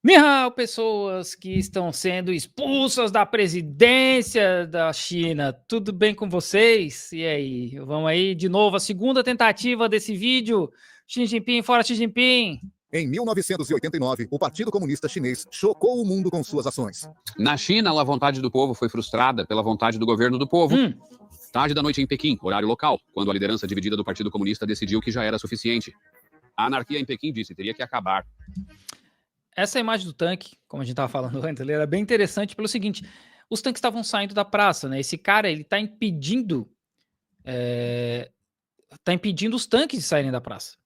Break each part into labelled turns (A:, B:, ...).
A: Ni hao, pessoas que estão sendo expulsas da presidência da China. Tudo bem com vocês? E aí, vamos aí de novo a segunda tentativa desse vídeo. Xi Jinping, fora Xi Jinping.
B: Em 1989, o Partido Comunista Chinês chocou o mundo com suas ações.
C: Na China, a vontade do povo foi frustrada pela vontade do governo do povo. Tarde da noite em Pequim, horário local, quando a liderança dividida do Partido Comunista decidiu que já era suficiente. A anarquia em Pequim disse que teria que acabar.
A: Essa imagem do tanque, como a gente estava falando antes, ele era bem interessante pelo seguinte: os tanques estavam saindo da praça, né? Esse cara, ele tá impedindo os tanques de saírem da praça.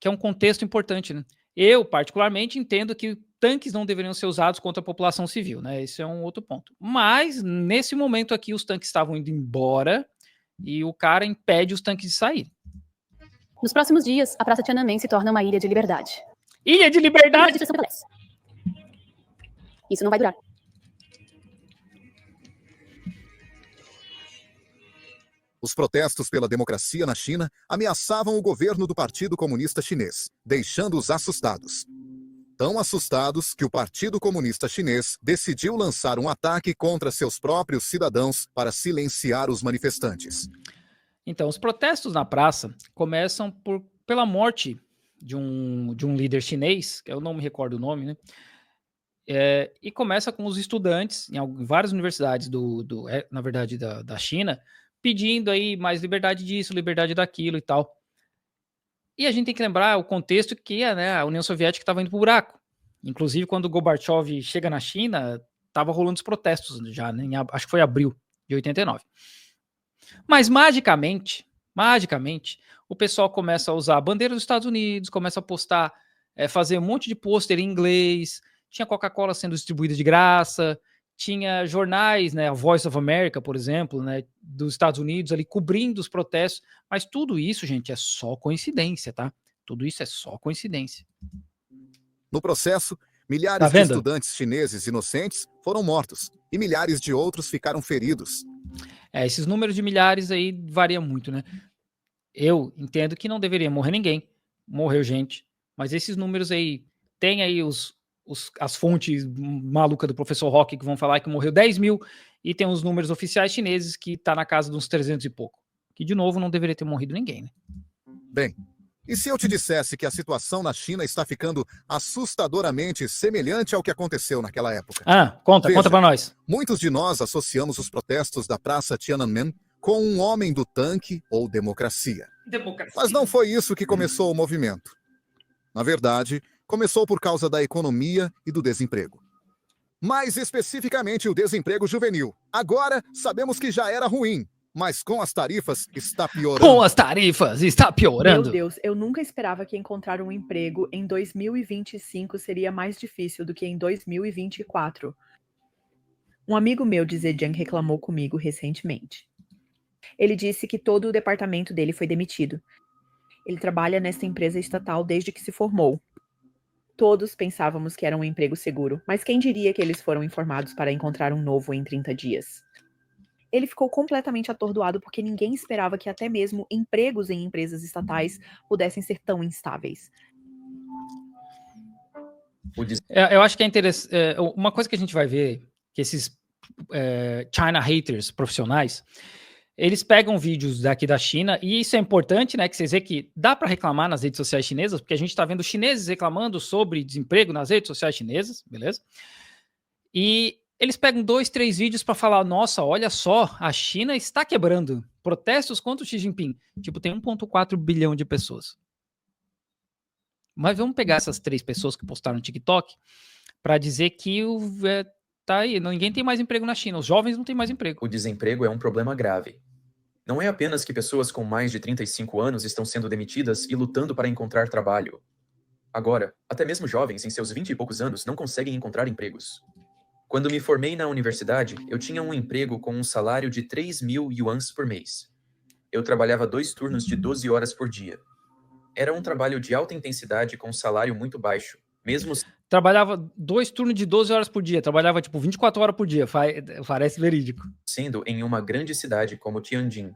A: Que é um contexto importante, né? Eu, particularmente, entendo que tanques não deveriam ser usados contra a população civil, né? Esse é um outro ponto. Mas, nesse momento aqui, os tanques estavam indo embora e o cara impede os tanques de sair.
D: Nos próximos dias, a Praça Tiananmen se torna uma ilha de liberdade.
A: Ilha de liberdade!
D: Isso não vai durar.
B: Os protestos pela democracia na China ameaçavam o governo do Partido Comunista Chinês, deixando-os assustados. Tão assustados que o Partido Comunista Chinês decidiu lançar um ataque contra seus próprios cidadãos para silenciar os manifestantes.
A: Então, os protestos na praça começam pela morte de um líder chinês, que eu não me recordo o nome, né? E começa com os estudantes em várias universidades na verdade, da China, pedindo aí mais liberdade disso, liberdade daquilo e tal. E a gente tem que lembrar o contexto que a União Soviética estava indo pro buraco. Inclusive, quando o Gorbachev chega na China, estava rolando os protestos já, né? Acho que foi abril de 89. Mas, magicamente, o pessoal começa a usar a bandeira dos Estados Unidos, começa a postar, fazer um monte de pôster em inglês, tinha Coca-Cola sendo distribuída de graça, tinha jornais, né, a Voice of America, por exemplo, né, dos Estados Unidos ali cobrindo os protestos, mas tudo isso, gente, é só coincidência, tá? Tudo isso é só coincidência.
B: No processo, milhares de estudantes chineses inocentes foram mortos e milhares de outros ficaram feridos.
A: Esses números de milhares aí variam muito, né? Eu entendo que não deveria morrer ninguém, morreu gente, mas esses números aí, tem aí as fontes malucas do professor Rock que vão falar que morreu 10 mil, e tem os números oficiais chineses que tá na casa de uns 300 e pouco, que de novo não deveria ter morrido ninguém, né?
B: Bem, e se eu te dissesse que a situação na China está ficando assustadoramente semelhante ao que aconteceu naquela época?
A: Conta pra nós.
B: Muitos de nós associamos os protestos da Praça Tiananmen com um homem do tanque ou democracia. Mas não foi isso que começou o movimento. Na verdade, começou por causa da economia e do desemprego. Mais especificamente o desemprego juvenil. Agora, sabemos que já era ruim, mas com as tarifas está piorando.
A: Com as tarifas está piorando.
E: Meu Deus, eu nunca esperava que encontrar um emprego em 2025 seria mais difícil do que em 2024. Um amigo meu de Zhejiang reclamou comigo recentemente. Ele disse que todo o departamento dele foi demitido. Ele trabalha nessa empresa estatal desde que se formou. Todos pensávamos que era um emprego seguro, mas quem diria que eles foram informados para encontrar um novo em 30 dias? Ele ficou completamente atordoado porque ninguém esperava que até mesmo empregos em empresas estatais pudessem ser tão instáveis.
A: Eu acho que é interessante. Uma coisa que a gente vai ver, que esses China haters profissionais, eles pegam vídeos daqui da China, e isso é importante, né, que vocês veem que dá para reclamar nas redes sociais chinesas, porque a gente está vendo chineses reclamando sobre desemprego nas redes sociais chinesas, beleza? E eles pegam 2, 3 vídeos para falar, nossa, olha só, a China está quebrando. Protestos contra o Xi Jinping. Tipo, tem 1,4 bilhão de pessoas. Mas vamos pegar essas 3 pessoas que postaram no TikTok para dizer que tá aí, ninguém tem mais emprego na China, os jovens não têm mais emprego.
F: O desemprego é um problema grave. Não é apenas que pessoas com mais de 35 anos estão sendo demitidas e lutando para encontrar trabalho. Agora, até mesmo jovens em seus 20 e poucos anos não conseguem encontrar empregos. Quando me formei na universidade, eu tinha um emprego com um salário de 3.000 yuans por mês. Eu trabalhava 2 turnos de 12 horas por dia. Era um trabalho de alta intensidade com um salário muito baixo, mesmo...
A: Trabalhava 2 turnos de 12 horas por dia, trabalhava tipo 24 horas por dia, parece verídico.
F: Sendo em uma grande cidade como Tianjin.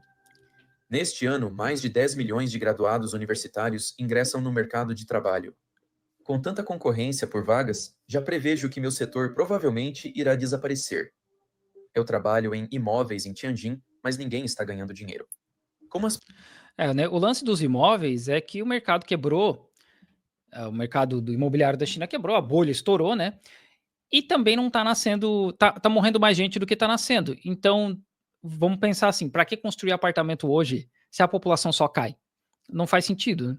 F: Neste ano, mais de 10 milhões de graduados universitários ingressam no mercado de trabalho. Com tanta concorrência por vagas, já prevejo que meu setor provavelmente irá desaparecer. Eu trabalho em imóveis em Tianjin, mas ninguém está ganhando dinheiro. Como as...
A: Né, o lance dos imóveis é que o mercado quebrou, o mercado do imobiliário da China quebrou, a bolha estourou, né? E também não está nascendo, tá morrendo mais gente do que está nascendo. Então, vamos pensar assim, para que construir apartamento hoje se a população só cai? Não faz sentido, né?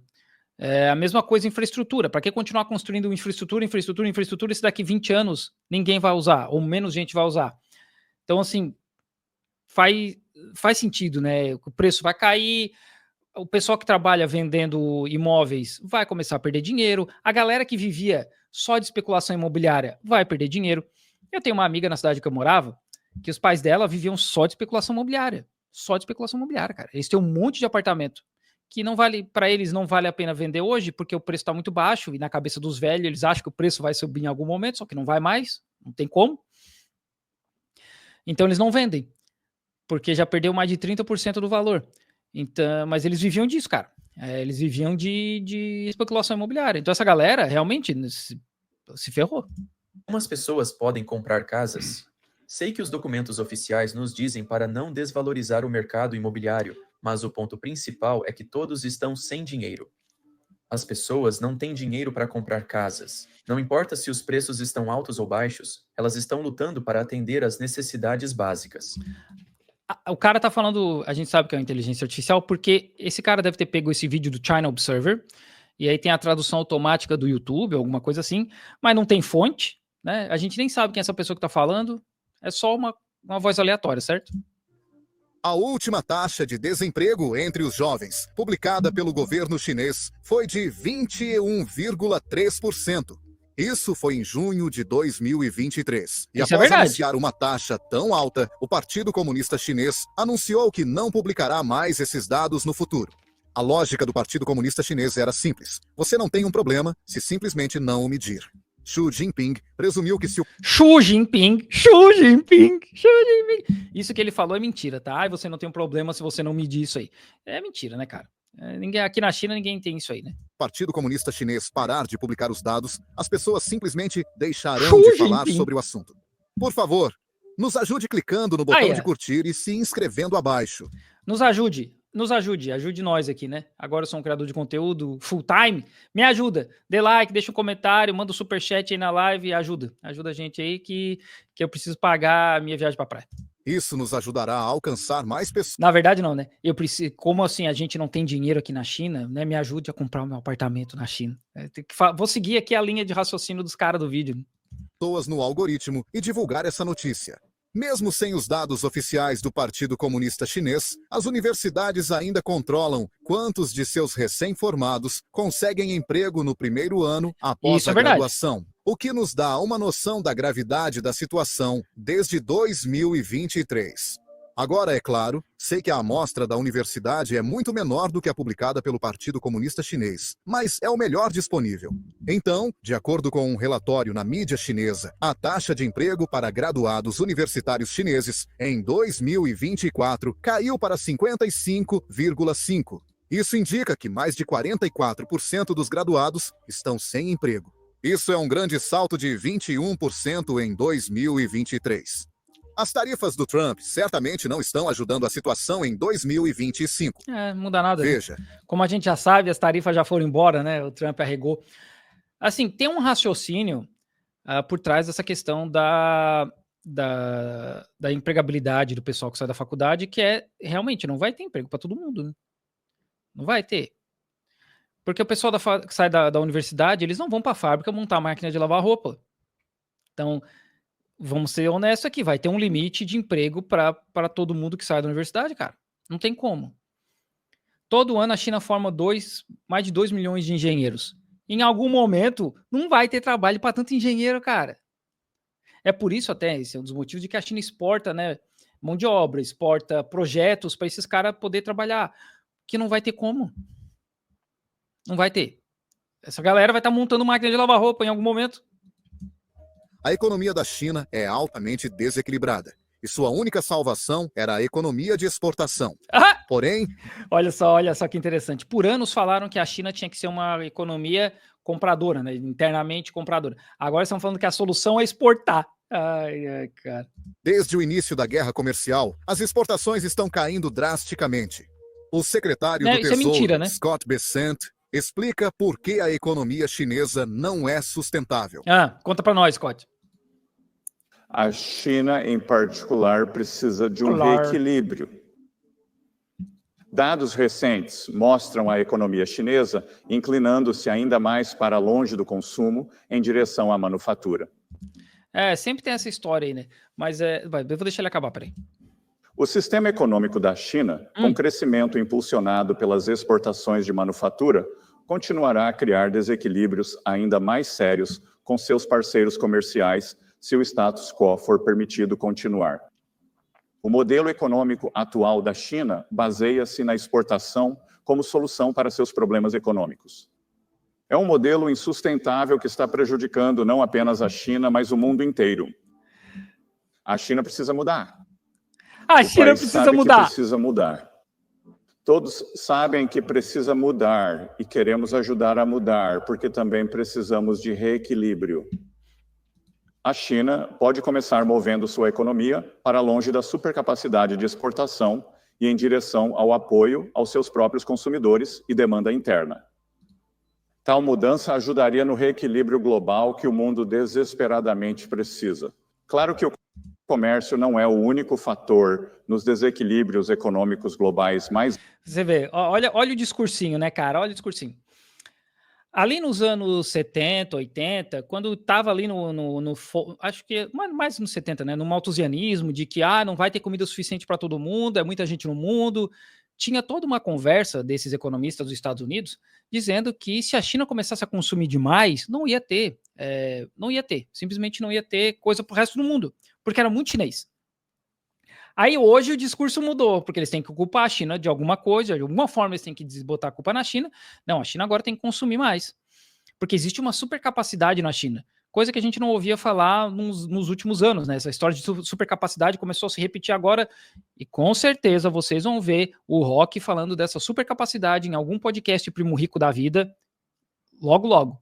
A: É a mesma coisa infraestrutura. Para que continuar construindo infraestrutura, se daqui 20 anos ninguém vai usar, ou menos gente vai usar? Então, assim, faz sentido, né? O preço vai cair, o pessoal que trabalha vendendo imóveis vai começar a perder dinheiro, a galera que vivia só de especulação imobiliária vai perder dinheiro. Eu tenho uma amiga na cidade que eu morava, que os pais dela viviam só de especulação imobiliária. Só de especulação imobiliária, cara. Eles têm um monte de apartamento que não vale, para eles não vale a pena vender hoje, porque o preço está muito baixo, e na cabeça dos velhos eles acham que o preço vai subir em algum momento, só que não vai mais, não tem como. Então eles não vendem, porque já perdeu mais de 30% do valor. Então, mas eles viviam disso, cara. Eles viviam de especulação imobiliária. Então essa galera realmente se ferrou.
F: Como as pessoas podem comprar casas? Sei que os documentos oficiais nos dizem para não desvalorizar o mercado imobiliário, mas o ponto principal é que todos estão sem dinheiro. As pessoas não têm dinheiro para comprar casas. Não importa se os preços estão altos ou baixos, elas estão lutando para atender às necessidades básicas.
A: O cara tá falando, a gente sabe que é uma inteligência artificial, porque esse cara deve ter pego esse vídeo do China Observer, e aí tem a tradução automática do YouTube, alguma coisa assim, mas não tem fonte, né? A gente nem sabe quem é essa pessoa que tá falando, é só uma voz aleatória, certo?
B: A última taxa de desemprego entre os jovens, publicada pelo governo chinês, foi de 21,3%. Isso foi em junho de 2023. E após anunciar uma taxa tão alta, o Partido Comunista Chinês anunciou que não publicará mais esses dados no futuro. A lógica do Partido Comunista Chinês era simples. Você não tem um problema se simplesmente não o medir. Xi Jinping presumiu que se o...
A: Xi Jinping. Isso que ele falou é mentira, tá? Você não tem um problema se você não medir isso aí. É mentira, né, cara? Aqui na China ninguém tem isso aí, né?
B: Partido Comunista Chinês parar de publicar os dados, as pessoas simplesmente deixarão de falar sobre o assunto. Por favor, nos ajude clicando no botão de curtir e se inscrevendo abaixo.
A: Nos ajude nós aqui, né? Agora eu sou um criador de conteúdo full time, me ajuda, dê like, deixa um comentário, manda um superchat aí na live, ajuda a gente aí que eu preciso pagar a minha viagem pra praia.
B: Isso nos ajudará a alcançar mais pessoas.
A: Na verdade não, né? Eu preciso, como assim a gente não tem dinheiro aqui na China, né? Me ajude a comprar o meu apartamento na China. Vou seguir aqui a linha de raciocínio dos caras do vídeo.
B: Pessoas no algoritmo e divulgar essa notícia. Mesmo sem os dados oficiais do Partido Comunista Chinês, as universidades ainda controlam quantos de seus recém-formados conseguem emprego no primeiro ano após a graduação, o que nos dá uma noção da gravidade da situação desde 2023. Agora, é claro, sei que a amostra da universidade é muito menor do que a publicada pelo Partido Comunista Chinês, mas é o melhor disponível. Então, de acordo com um relatório na mídia chinesa, a taxa de emprego para graduados universitários chineses em 2024 caiu para 55,5%. Isso indica que mais de 44% dos graduados estão sem emprego. Isso é um grande salto de 21% em 2023. As tarifas do Trump certamente não estão ajudando a situação em 2025.
A: Não muda nada.
B: Veja.
A: Como a gente já sabe, as tarifas já foram embora, né? O Trump arregou. Assim, tem um raciocínio por trás dessa questão da empregabilidade do pessoal que sai da faculdade, que é realmente não vai ter emprego para todo mundo, né? Não vai ter. Porque o pessoal que sai da universidade, eles não vão para a fábrica montar a máquina de lavar roupa. Então, vamos ser honestos aqui, vai ter um limite de emprego para todo mundo que sai da universidade, cara. Não tem como. Todo ano a China forma mais de 2 milhões de engenheiros. Em algum momento, não vai ter trabalho para tanto engenheiro, cara. É por isso até, esse é um dos motivos de que a China exporta, né, mão de obra, exporta projetos para esses caras poder trabalhar, que não vai ter como. Não vai ter. Essa galera vai estar montando máquina de lavar roupa em algum momento.
B: A economia da China é altamente desequilibrada, e sua única salvação era a economia de exportação. Porém...
A: Olha só que interessante. Por anos falaram que a China tinha que ser uma economia compradora, né? Internamente compradora. Agora estão falando que a solução é exportar. Ai, cara.
B: Desde o início da guerra comercial, as exportações estão caindo drasticamente. O secretário do
A: Isso é
B: Tesouro,
A: mentira, né?
B: Scott Bessent, explica por que a economia chinesa não é sustentável.
A: Conta para nós, Scott.
G: A China, em particular, precisa de um reequilíbrio. Dados recentes mostram a economia chinesa inclinando-se ainda mais para longe do consumo em direção à manufatura.
A: Sempre tem essa história aí, né? Mas eu vou deixar ele acabar, peraí.
G: O sistema econômico da China, com crescimento impulsionado pelas exportações de manufatura, continuará a criar desequilíbrios ainda mais sérios com seus parceiros comerciais se o status quo for permitido continuar. O modelo econômico atual da China baseia-se na exportação como solução para seus problemas econômicos. É um modelo insustentável que está prejudicando não apenas a China, mas o mundo inteiro. A China precisa mudar.
A: A China precisa mudar.
G: Precisa mudar. Todos sabem que precisa mudar e queremos ajudar a mudar, porque também precisamos de reequilíbrio. A China pode começar movendo sua economia para longe da supercapacidade de exportação e em direção ao apoio aos seus próprios consumidores e demanda interna. Tal mudança ajudaria no reequilíbrio global que o mundo desesperadamente precisa. Claro que o comércio não é o único fator nos desequilíbrios econômicos globais mais...
A: Você vê, olha o discursinho, né, cara? Olha o discursinho. Ali nos anos 70, 80, quando estava ali acho que mais nos 70, né, no malthusianismo de que não vai ter comida suficiente para todo mundo, é muita gente no mundo, tinha toda uma conversa desses economistas dos Estados Unidos dizendo que se a China começasse a consumir demais, não ia ter, simplesmente não ia ter coisa para o resto do mundo, porque era muito chinês. Aí hoje o discurso mudou, porque eles têm que culpar a China de alguma coisa, de alguma forma eles têm que desbotar a culpa na China. Não, a China agora tem que consumir mais, porque existe uma supercapacidade na China, coisa que a gente não ouvia falar nos últimos anos, né? Essa história de supercapacidade começou a se repetir agora, e com certeza vocês vão ver o Rock falando dessa supercapacidade em algum podcast Primo Rico da vida, logo, logo.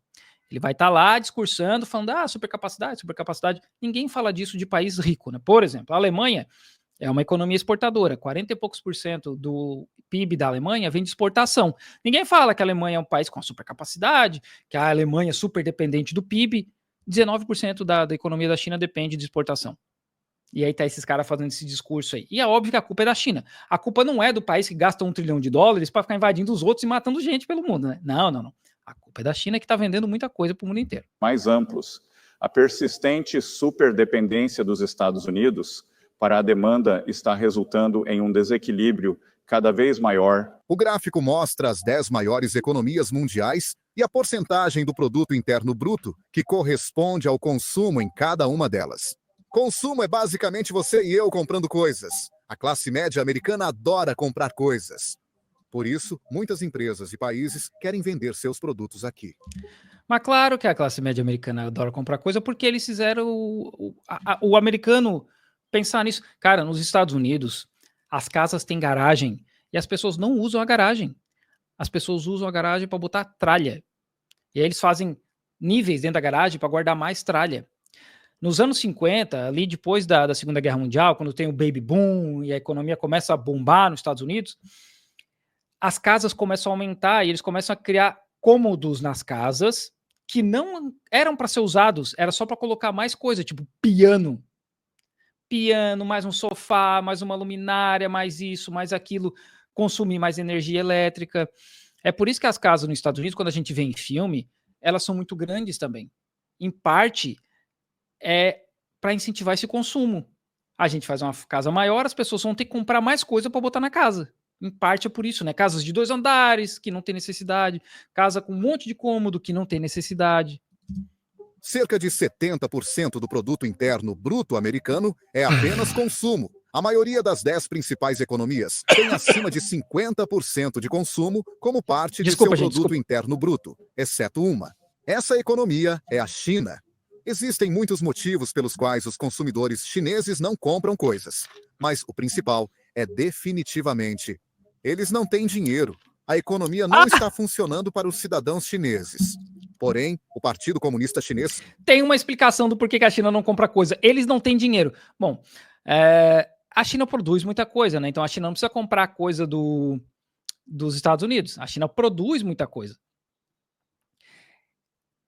A: Ele vai estar lá discursando, falando, supercapacidade. Ninguém fala disso de país rico, né? Por exemplo, a Alemanha é uma economia exportadora, 40 e poucos % do PIB da Alemanha vem de exportação. Ninguém fala que a Alemanha é um país com supercapacidade, que a Alemanha é super dependente do PIB. 19% da economia da China depende de exportação. E aí tá esses caras fazendo esse discurso aí. E é óbvio que a culpa é da China. A culpa não é do país que gasta $1 trilhão para ficar invadindo os outros e matando gente pelo mundo, né? Não. A culpa é da China que está vendendo muita coisa para o mundo inteiro.
G: Mais amplos. A persistente superdependência dos Estados Unidos para a demanda está resultando em um desequilíbrio cada vez maior.
B: O gráfico mostra as 10 maiores economias mundiais e a porcentagem do produto interno bruto que corresponde ao consumo em cada uma delas. Consumo é basicamente você e eu comprando coisas. A classe média americana adora comprar coisas. Por isso, muitas empresas e países querem vender seus produtos aqui.
A: Mas claro que a classe média americana adora comprar coisa porque eles fizeram o americano pensar nisso. Cara, nos Estados Unidos, as casas têm garagem e as pessoas não usam a garagem. As pessoas usam a garagem para botar tralha. E aí eles fazem níveis dentro da garagem para guardar mais tralha. Nos anos 50, ali depois da Segunda Guerra Mundial, quando tem o baby boom e a economia começa a bombar nos Estados Unidos, as casas começam a aumentar e eles começam a criar cômodos nas casas que não eram para ser usados, era só para colocar mais coisa, tipo piano, mais um sofá, mais uma luminária, mais isso, mais aquilo, consumir mais energia elétrica. É por isso que as casas nos Estados Unidos, quando a gente vê em filme, elas são muito grandes também. Em parte, é para incentivar esse consumo. A gente faz uma casa maior, as pessoas vão ter que comprar mais coisa para botar na casa. Em parte é por isso, né? Casas de 2 andares, que não tem necessidade. Casa com um monte de cômodo, que não tem necessidade.
B: Cerca de 70% do produto interno bruto americano é apenas consumo. A maioria das 10 principais economias tem acima de 50% de consumo como parte de seu produto interno bruto, exceto uma. Essa economia é a China. Existem muitos motivos pelos quais os consumidores chineses não compram coisas, mas o principal é definitivamente: eles não têm dinheiro. A economia não está funcionando para os cidadãos chineses. Porém, o Partido Comunista Chinês...
A: Tem uma explicação do porquê que a China não compra coisa. Eles não têm dinheiro. Bom, a China produz muita coisa, né? Então a China não precisa comprar coisa dos Estados Unidos. A China produz muita coisa.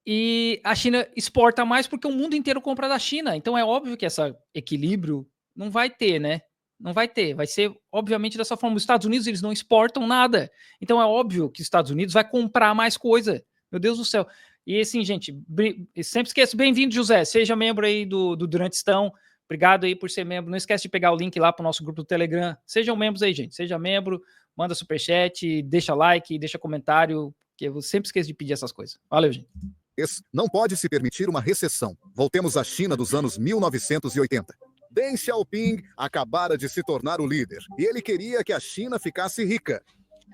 A: E a China exporta mais porque o mundo inteiro compra da China. Então é óbvio que esse equilíbrio não vai ter, né? Não vai ter. Vai ser, obviamente, dessa forma. Os Estados Unidos, eles não exportam nada. Então é óbvio que os Estados Unidos vai comprar mais coisa. Meu Deus do céu. E assim, gente, sempre esqueço, bem-vindo, José. Seja membro aí do Durantistão. Obrigado aí por ser membro. Não esquece de pegar o link lá para o nosso grupo do Telegram. Sejam membros aí, gente. Seja membro, manda superchat, deixa like, deixa comentário, que eu sempre esqueço de pedir essas coisas. Valeu, gente.
B: Não pode se permitir uma recessão. Voltemos à China dos anos 1980. Deng Xiaoping acabara de se tornar o líder e ele queria que a China ficasse rica.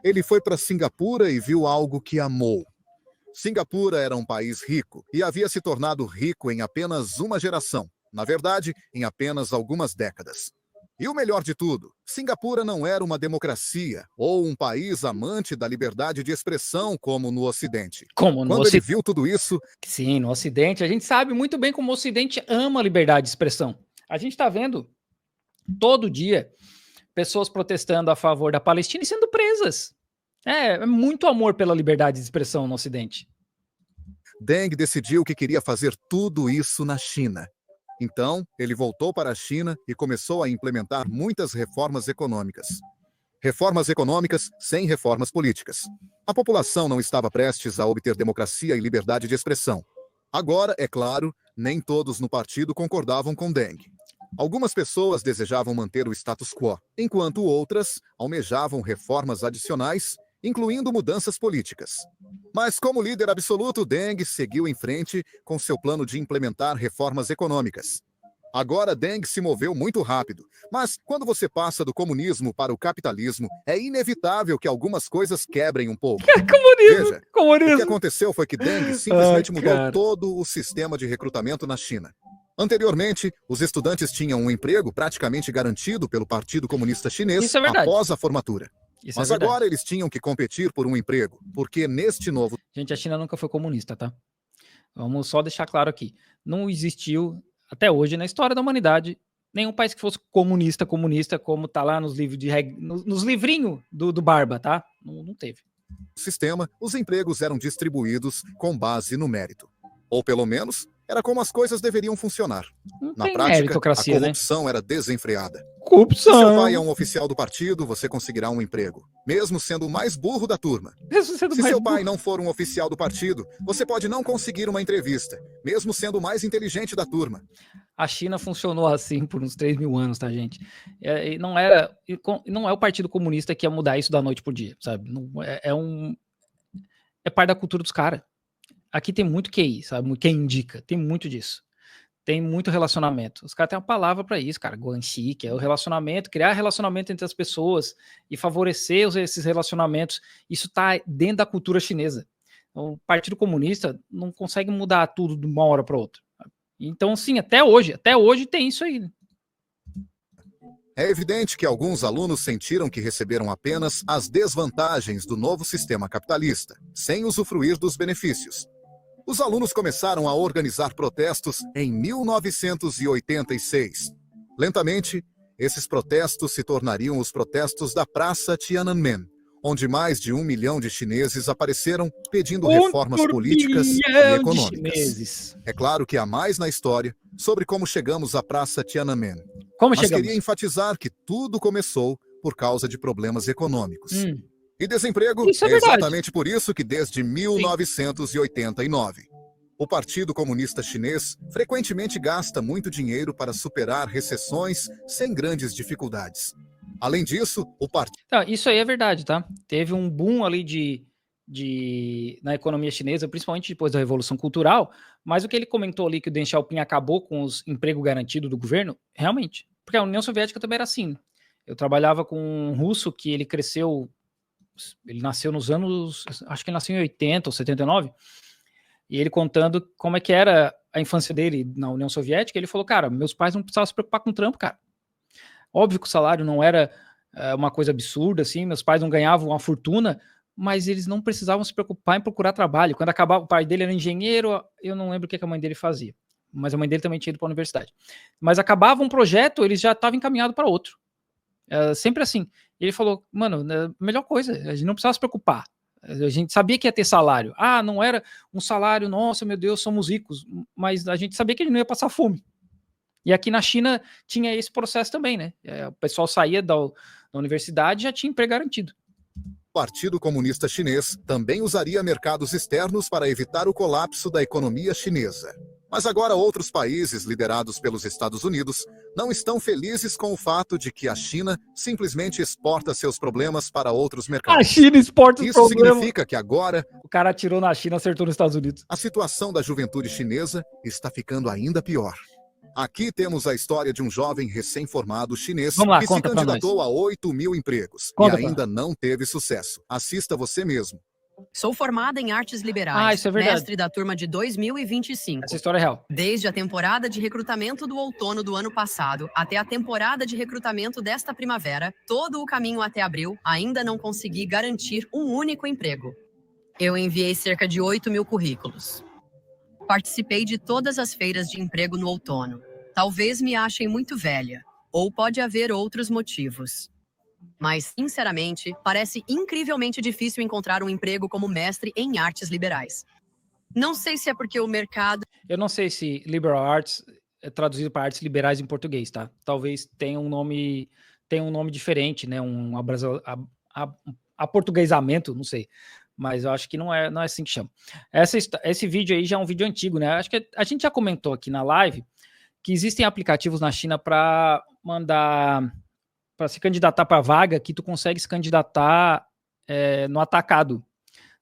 B: Ele foi para Singapura e viu algo que amou. Singapura era um país rico e havia se tornado rico em apenas uma geração. Na verdade, em apenas algumas décadas. E o melhor de tudo, Singapura não era uma democracia ou um país amante da liberdade de expressão como no Ocidente. Quando ele viu tudo isso...
A: Sim, no Ocidente, a gente sabe muito bem como o Ocidente ama a liberdade de expressão. A gente está vendo todo dia pessoas protestando a favor da Palestina e sendo presas. É muito amor pela liberdade de expressão no Ocidente.
B: Deng decidiu que queria fazer tudo isso na China. Então, ele voltou para a China e começou a implementar muitas reformas econômicas. Reformas econômicas sem reformas políticas. A população não estava prestes a obter democracia e liberdade de expressão. Agora, é claro, nem todos no partido concordavam com Deng. Algumas pessoas desejavam manter o status quo, enquanto outras almejavam reformas adicionais, incluindo mudanças políticas. Mas como líder absoluto, Deng seguiu em frente com seu plano de implementar reformas econômicas. Agora Deng se moveu muito rápido, mas quando você passa do comunismo para o capitalismo, é inevitável que algumas coisas quebrem um pouco. Veja, o que aconteceu foi que Deng simplesmente mudou todo o sistema de recrutamento na China. Anteriormente, os estudantes tinham um emprego praticamente garantido pelo Partido Comunista Chinês após a formatura. Mas agora eles tinham que competir por um emprego, porque neste novo...
A: Gente, a China nunca foi comunista, tá? Vamos só deixar claro aqui. Não existiu, até hoje, na história da humanidade, nenhum país que fosse comunista, como tá lá nos livros nos livrinhos do Barba, tá? Não teve.
B: No sistema, os empregos eram distribuídos com base no mérito. Ou pelo menos, era como as coisas deveriam funcionar. Na prática, a corrupção era desenfreada.
A: Corrupção.
B: Se seu pai é um oficial do partido, você conseguirá um emprego, mesmo sendo o mais burro da turma. Se seu pai não for um oficial do partido, você pode não conseguir uma entrevista, mesmo sendo o mais inteligente da turma.
A: A China funcionou assim por uns 3.000 anos, tá, gente? Não é o Partido Comunista que ia mudar isso da noite pro dia, sabe? É parte da cultura dos caras. Aqui tem muito QI, sabe? Quem indica, tem muito disso. Tem muito relacionamento. Os caras têm uma palavra para isso, cara. Guanxi, que é o relacionamento, criar relacionamento entre as pessoas e favorecer esses relacionamentos. Isso tá dentro da cultura chinesa. O Partido Comunista não consegue mudar tudo de uma hora para outra. Então, sim, até hoje tem isso aí.
B: É evidente que alguns alunos sentiram que receberam apenas as desvantagens do novo sistema capitalista, sem usufruir dos benefícios. Os alunos começaram a organizar protestos em 1986. Lentamente, esses protestos se tornariam os protestos da Praça Tiananmen, onde mais de 1 milhão de chineses apareceram pedindo reformas políticas e econômicas. É claro que há mais na história sobre como chegamos à Praça Tiananmen. Mas queria enfatizar que tudo começou por causa de problemas econômicos. E desemprego é exatamente por isso que desde 1989, o Partido Comunista Chinês frequentemente gasta muito dinheiro para superar recessões sem grandes dificuldades. Além disso, o partido...
A: Isso aí é verdade, tá? Teve um boom ali na economia chinesa, principalmente depois da Revolução Cultural, mas o que ele comentou ali, que o Deng Xiaoping acabou com os empregos garantidos do governo, realmente. Porque a União Soviética também era assim. Eu trabalhava com um russo que ele nasceu nos anos, acho que ele nasceu em 80 ou 79, e ele contando como é que era a infância dele na União Soviética, ele falou, cara, meus pais não precisavam se preocupar com trampo, cara. Óbvio que o salário não era uma coisa absurda, assim, meus pais não ganhavam uma fortuna, mas eles não precisavam se preocupar em procurar trabalho. Quando acabava, o pai dele era engenheiro, eu não lembro o que a mãe dele fazia, mas a mãe dele também tinha ido para a universidade. Mas acabava um projeto, eles já estavam encaminhados para outro. Sempre assim. Ele falou, mano, a melhor coisa, a gente não precisava se preocupar. A gente sabia que ia ter salário. Não era um salário, nossa, meu Deus, somos ricos, mas a gente sabia que ele não ia passar fome. E aqui na China tinha esse processo também, né? O pessoal saía da universidade e já tinha emprego garantido.
B: O Partido Comunista Chinês também usaria mercados externos para evitar o colapso da economia chinesa. Mas agora outros países, liderados pelos Estados Unidos, não estão felizes com o fato de que a China simplesmente exporta seus problemas para outros mercados.
A: A China exporta os problemas.
B: Isso significa que agora...
A: O cara atirou na China, acertou nos Estados Unidos.
B: A situação da juventude chinesa está ficando ainda pior. Aqui temos a história de um jovem recém-formado chinês que se candidatou a 8 mil empregos e ainda não teve sucesso. Assista você mesmo.
H: Sou formada em artes liberais,
A: isso é verdade.
H: mestre da turma de 2025.
A: Essa história é real.
H: Desde a temporada de recrutamento do outono do ano passado até a temporada de recrutamento desta primavera, todo o caminho até abril, ainda não consegui garantir um único emprego. Eu enviei cerca de 8 mil currículos. Participei de todas as feiras de emprego no outono. Talvez me achem muito velha, ou pode haver outros motivos. Mas, sinceramente, parece incrivelmente difícil encontrar um emprego como mestre em artes liberais. Não sei se é porque o mercado...
A: Eu não sei se liberal arts é traduzido para artes liberais em português, tá? Talvez tenha um nome diferente, né? Um aportuguesamento, não sei. Mas eu acho que não é assim que chama. Esse vídeo aí já é um vídeo antigo, né? Acho que a gente já comentou aqui na live que existem aplicativos na China para se candidatar para vaga que tu consegue se candidatar no atacado.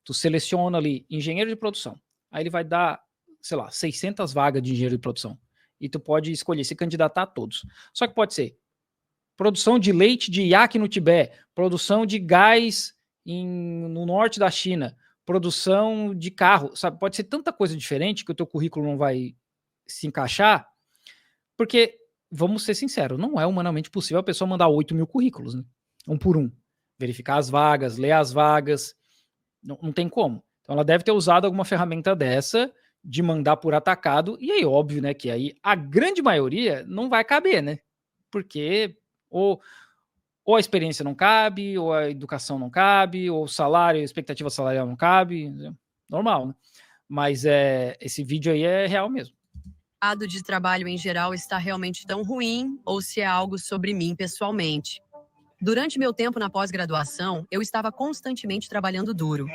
A: Tu seleciona ali engenheiro de produção. Aí ele vai dar, sei lá, 600 vagas de engenheiro de produção. E tu pode escolher se candidatar a todos. Só que pode ser produção de leite de iaque no Tibete, produção de gás no norte da China, produção de carro, sabe? Pode ser tanta coisa diferente que o teu currículo não vai se encaixar, porque, vamos ser sinceros, não é humanamente possível a pessoa mandar 8 mil currículos, né? Um por um. Verificar as vagas, ler as vagas, não tem como. Então ela deve ter usado alguma ferramenta dessa de mandar por atacado, e aí óbvio, né, que aí a grande maioria não vai caber, né? Porque ou a experiência não cabe, ou a educação não cabe, ou o salário, a expectativa salarial não cabe, normal, né? Mas esse vídeo aí é real mesmo.
H: O mercado de trabalho em geral está realmente tão ruim, ou se é algo sobre mim pessoalmente. Durante meu tempo na pós-graduação, eu estava constantemente trabalhando duro.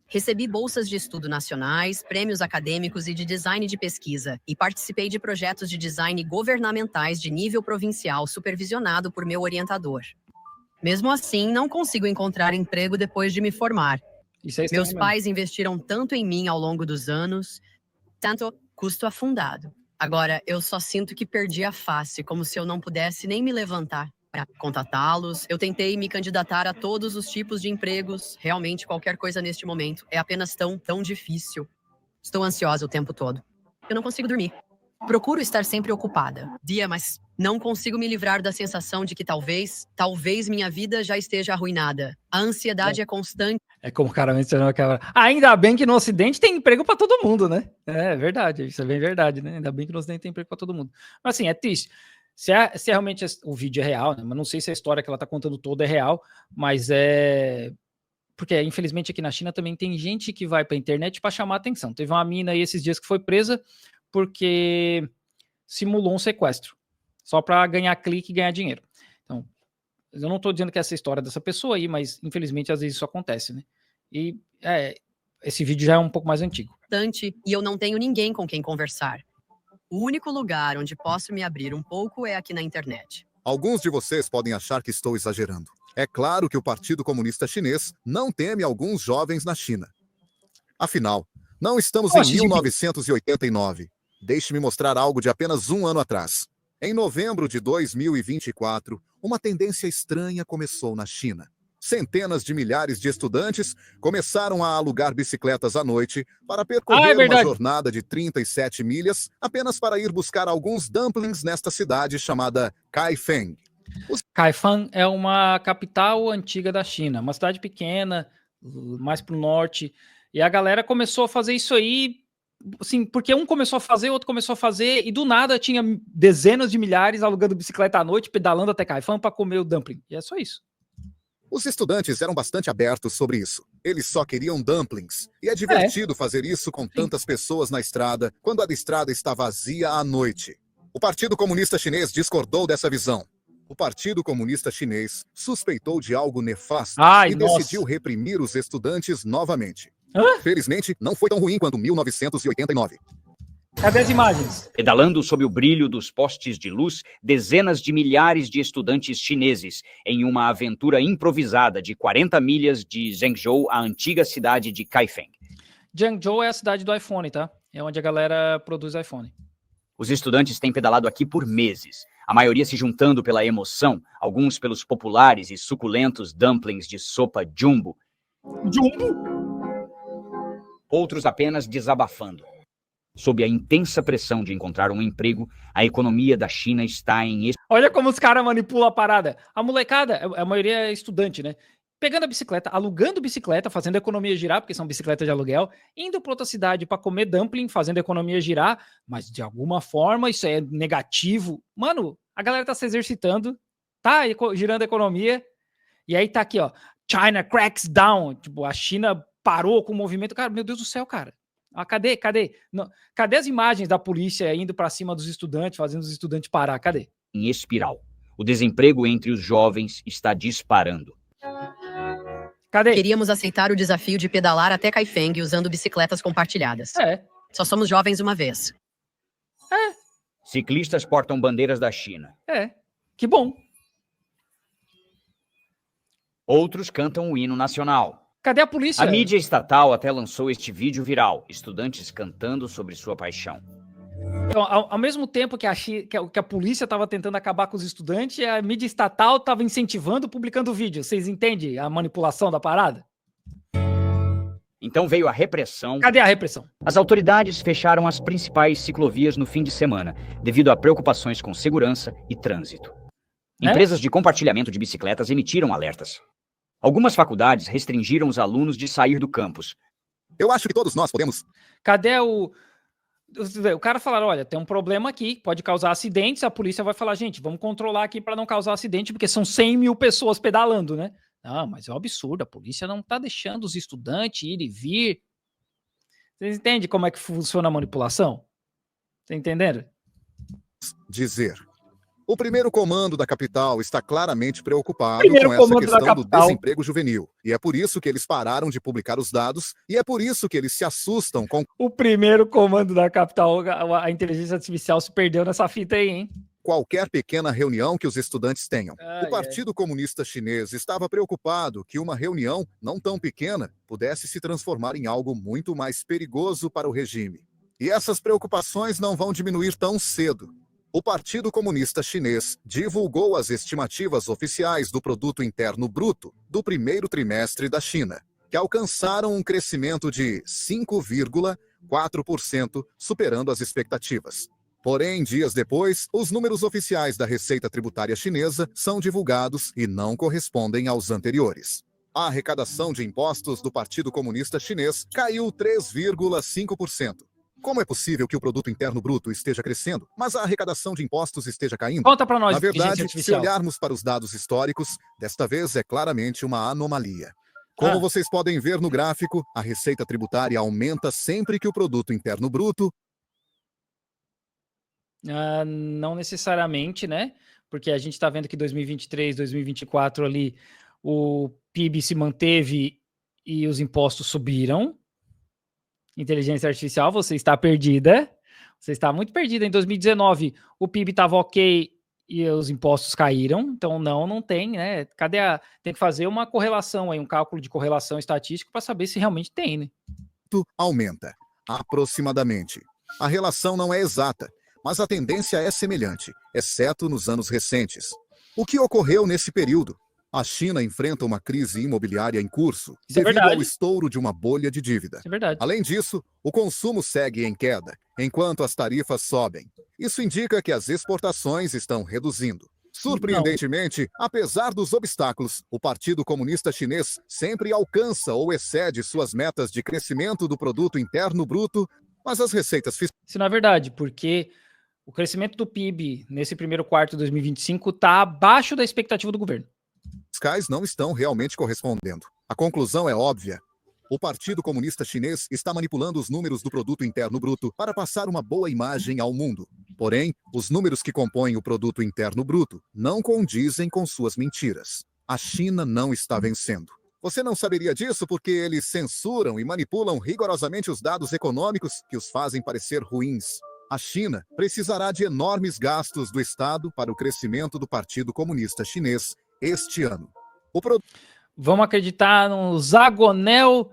H: Recebi bolsas de estudo nacionais, prêmios acadêmicos e de design de pesquisa, e participei de projetos de design governamentais de nível provincial supervisionado por meu orientador. Mesmo assim, não consigo encontrar emprego depois de me formar. Meus pais investiram tanto em mim ao longo dos anos, tanto custo afundado. Agora, eu só sinto que perdi a face, como se eu não pudesse nem me levantar para contatá-los. Eu tentei me candidatar a todos os tipos de empregos. Realmente, qualquer coisa neste momento é apenas tão difícil. Estou ansiosa o tempo todo. Eu não consigo dormir. Procuro estar sempre ocupada. Mas não consigo me livrar da sensação de que talvez minha vida já esteja arruinada. A ansiedade é constante.
A: É como o cara mencionou aquela... Ainda bem que no Ocidente tem emprego para todo mundo, né? É verdade, isso é bem verdade, né? Ainda bem que no Ocidente tem emprego para todo mundo. Mas assim, é triste. Se realmente o vídeo é real, né? Mas não sei se a história que ela tá contando toda é real, mas porque infelizmente aqui na China também tem gente que vai pra internet para chamar atenção. Teve uma mina aí esses dias que foi presa porque simulou um sequestro, só para ganhar clique e ganhar dinheiro. Então, eu não tô dizendo que essa história dessa pessoa aí, mas infelizmente às vezes isso acontece, né? E esse vídeo já é um pouco mais antigo.
H: E eu não tenho ninguém com quem conversar. O único lugar onde posso me abrir um pouco é aqui na internet.
B: Alguns de vocês podem achar que estou exagerando. É claro que o Partido Comunista Chinês não teme alguns jovens na China. Afinal, não estamos em 1989. Deixe-me mostrar algo de apenas um ano atrás. Em novembro de 2024, uma tendência estranha começou na China. Centenas de milhares de estudantes começaram a alugar bicicletas à noite para percorrer uma jornada de 37 milhas apenas para ir buscar alguns dumplings nesta cidade chamada Kaifeng.
A: Kaifeng é uma capital antiga da China, uma cidade pequena, mais para o norte. E a galera começou a fazer isso aí, assim, porque um começou a fazer, outro começou a fazer, e do nada tinha dezenas de milhares alugando bicicleta à noite, pedalando até Caifã para comer o dumpling. E é só isso.
B: Os estudantes eram bastante abertos sobre isso. Eles só queriam dumplings. E é divertido fazer isso com tantas pessoas na estrada, quando a estrada está vazia à noite. O Partido Comunista Chinês discordou dessa visão. O Partido Comunista Chinês suspeitou de algo nefasto e decidiu reprimir os estudantes novamente. Felizmente, não foi tão ruim quanto 1989.
A: Cadê as imagens?
I: Pedalando sob o brilho dos postes de luz, dezenas de milhares de estudantes chineses em uma aventura improvisada de 40 milhas de Zhengzhou à antiga cidade de Kaifeng.
A: Zhengzhou é a cidade do iPhone, tá? É onde a galera produz iPhone.
I: Os estudantes têm pedalado aqui por meses, a maioria se juntando pela emoção, alguns pelos populares e suculentos dumplings de sopa jumbo. Outros apenas desabafando. Sob a intensa pressão de encontrar um emprego, a economia da China está em...
A: Olha como os caras manipulam a parada. A molecada, a maioria é estudante, né? Pegando a bicicleta, alugando bicicleta, fazendo a economia girar, porque são bicicletas de aluguel, indo para outra cidade para comer dumpling, fazendo a economia girar, mas de alguma forma isso é negativo. Mano, a galera tá se exercitando, tá girando a economia, e aí tá aqui, ó, China cracks down, tipo, a China parou com o movimento. Cara, meu Deus do céu, cara. Ah, cadê? Não, cadê as imagens da polícia indo para cima dos estudantes, fazendo os estudantes parar? Cadê?
I: Em espiral. O desemprego entre os jovens está disparando.
A: Cadê?
H: Queríamos aceitar o desafio de pedalar até Kaifeng usando bicicletas compartilhadas. Só somos jovens uma vez.
I: Ciclistas portam bandeiras da China.
A: Que bom.
I: Outros cantam o hino nacional.
A: Cadê a polícia?
I: A mídia estatal até lançou este vídeo viral, estudantes cantando sobre sua paixão.
A: Então, ao mesmo tempo que a polícia estava tentando acabar com os estudantes, a mídia estatal estava incentivando, publicando vídeo. Vocês entendem a manipulação da parada?
I: Então veio a repressão.
A: Cadê a repressão?
I: As autoridades fecharam as principais ciclovias no fim de semana, devido a preocupações com segurança e trânsito. Empresas de compartilhamento de bicicletas emitiram alertas. Algumas faculdades restringiram os alunos de sair do campus.
B: Eu acho que todos nós podemos...
A: Cadê o cara falaram, olha, tem um problema aqui, pode causar acidentes, a polícia vai falar, gente, vamos controlar aqui para não causar acidente, porque são 100 mil pessoas pedalando, né? Não, mas é um absurdo, a polícia não tá deixando os estudantes ir e vir. Vocês entendem como é que funciona a manipulação? Tá entendendo?
B: Dizer. O primeiro comando da capital está claramente preocupado com essa questão do desemprego juvenil. E é por isso que eles pararam de publicar os dados, e é por isso que eles se assustam com...
A: O primeiro comando da capital, a inteligência artificial se perdeu nessa fita aí, hein?
B: Qualquer pequena reunião que os estudantes tenham. O Partido Comunista Chinês estava preocupado que uma reunião, não tão pequena, pudesse se transformar em algo muito mais perigoso para o regime. E essas preocupações não vão diminuir tão cedo. O Partido Comunista Chinês divulgou as estimativas oficiais do Produto Interno Bruto do primeiro trimestre da China, que alcançaram um crescimento de 5,4%, superando as expectativas. Porém, dias depois, os números oficiais da Receita Tributária Chinesa são divulgados e não correspondem aos anteriores. A arrecadação de impostos do Partido Comunista Chinês caiu 3,5%. Como é possível que o produto interno bruto esteja crescendo, mas a arrecadação de impostos esteja caindo?
A: Conta para nós.
B: Na verdade, se olharmos para os dados históricos, desta vez é claramente uma anomalia. Como vocês podem ver no gráfico, a receita tributária aumenta sempre que o produto interno bruto...
A: Não necessariamente, né? Porque a gente está vendo que 2023, 2024 ali, o PIB se manteve e os impostos subiram. Inteligência artificial, você está perdida. Você está muito perdida. Em 2019, o PIB estava ok e os impostos caíram. Então, não tem, né? Tem que fazer uma correlação aí, um cálculo de correlação estatístico para saber se realmente tem, né?
B: Aumenta, aproximadamente. A relação não é exata, mas a tendência é semelhante, exceto nos anos recentes. O que ocorreu nesse período? A China enfrenta uma crise imobiliária em curso devido ao estouro de uma bolha de dívida.
A: Isso é verdade.
B: Além disso, o consumo segue em queda, enquanto as tarifas sobem. Isso indica que as exportações estão reduzindo. Surpreendentemente, apesar dos obstáculos, o Partido Comunista Chinês sempre alcança ou excede suas metas de crescimento do produto interno bruto, mas as receitas fiscais...
A: Isso não é verdade, porque o crescimento do PIB nesse primeiro quarto de 2025 está abaixo da expectativa do governo.
B: Fiscais não estão realmente correspondendo. A conclusão é óbvia. O Partido Comunista Chinês está manipulando os números do produto interno bruto para passar uma boa imagem ao mundo. Porém, os números que compõem o produto interno bruto não condizem com suas mentiras. A China não está vencendo. Você não saberia disso porque eles censuram e manipulam rigorosamente os dados econômicos que os fazem parecer ruins. A China precisará de enormes gastos do Estado para o crescimento do Partido Comunista Chinês este ano.
A: Vamos acreditar no Zagonel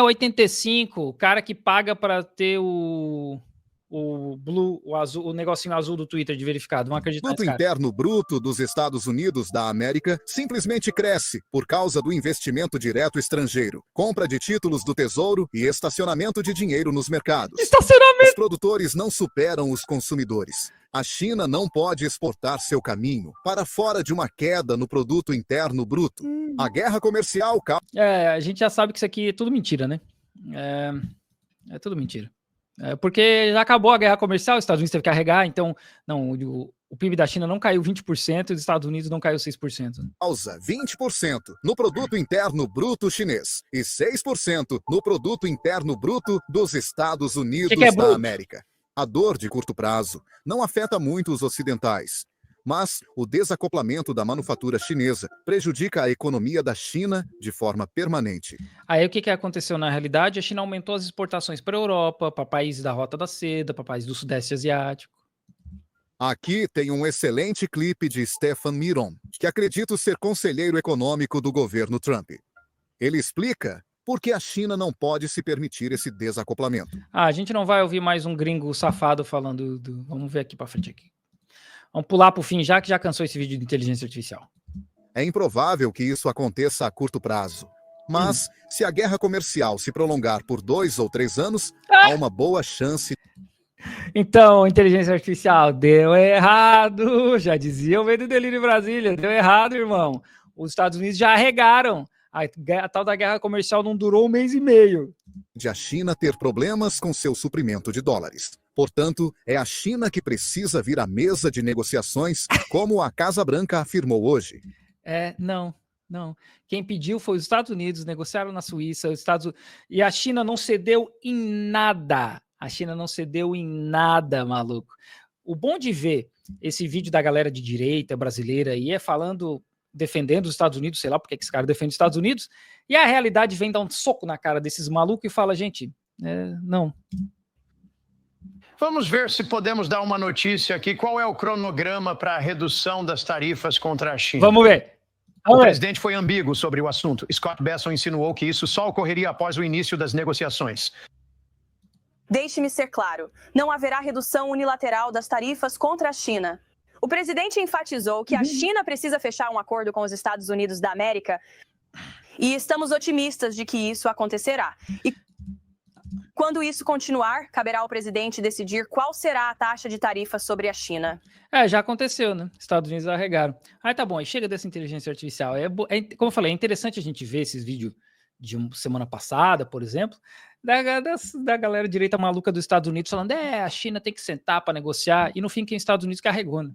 A: 85, o cara que paga para ter o blue, o azul, o negocinho azul do Twitter de verificado. Vamos acreditar
B: O produto interno bruto dos Estados Unidos da América simplesmente cresce por causa do investimento direto estrangeiro, compra de títulos do Tesouro e estacionamento de dinheiro nos mercados. Os produtores não superam os consumidores. A China não pode exportar seu caminho para fora de uma queda no produto interno bruto. A guerra comercial...
A: a gente já sabe que isso aqui é tudo mentira, né? É tudo mentira. Porque já acabou a guerra comercial, os Estados Unidos teve que carregar, então não, o PIB da China não caiu 20% e os Estados Unidos não caiu 6%.
B: Causa 20% no produto interno bruto chinês e 6% no produto interno bruto dos Estados Unidos da América. A dor de curto prazo não afeta muito os ocidentais, mas o desacoplamento da manufatura chinesa prejudica a economia da China de forma permanente.
A: Aí o que aconteceu na realidade? A China aumentou as exportações para a Europa, para países da Rota da Seda, para países do Sudeste Asiático.
B: Aqui tem um excelente clipe de Stefan Miron, que acredito ser conselheiro econômico do governo Trump. Ele explica por que a China não pode se permitir esse desacoplamento.
A: A gente não vai ouvir mais um gringo safado falando do... Vamos ver aqui para frente aqui. Vamos pular para o fim já, que já cansou esse vídeo de inteligência artificial.
B: É improvável que isso aconteça a curto prazo. Mas, se a guerra comercial se prolongar por 2 ou 3 anos, há uma boa chance...
A: Então, inteligência artificial, deu errado. Já dizia o meio do delírio em Brasília. Deu errado, irmão. Os Estados Unidos já arregaram. A tal da guerra comercial não durou 1 mês e meio.
B: De a China ter problemas com seu suprimento de dólares. Portanto, é a China que precisa vir à mesa de negociações, como a Casa Branca afirmou hoje.
A: Não. Quem pediu foi os Estados Unidos, negociaram na Suíça, e a China não cedeu em nada. A China não cedeu em nada, maluco. O bom de ver esse vídeo da galera de direita brasileira aí é defendendo os Estados Unidos, sei lá porque esse cara defende os Estados Unidos, e a realidade vem dar um soco na cara desses malucos e fala, gente, não.
J: Vamos ver se podemos dar uma notícia aqui. Qual é o cronograma para a redução das tarifas contra a China?
A: Vamos ver.
J: O presidente foi ambíguo sobre o assunto. Scott Bessel insinuou que isso só ocorreria após o início das negociações.
K: Deixe-me ser claro, não haverá redução unilateral das tarifas contra a China. O presidente enfatizou que a China precisa fechar um acordo com os Estados Unidos da América e estamos otimistas de que isso acontecerá. E quando isso continuar, caberá ao presidente decidir qual será a taxa de tarifa sobre a China.
A: Já aconteceu, né? Estados Unidos arregaram. Tá bom, aí chega dessa inteligência artificial. Como eu falei, é interessante a gente ver esses vídeos de semana passada, por exemplo, da galera direita maluca dos Estados Unidos falando a China tem que sentar para negociar, e no fim quem os Estados Unidos carregou, né?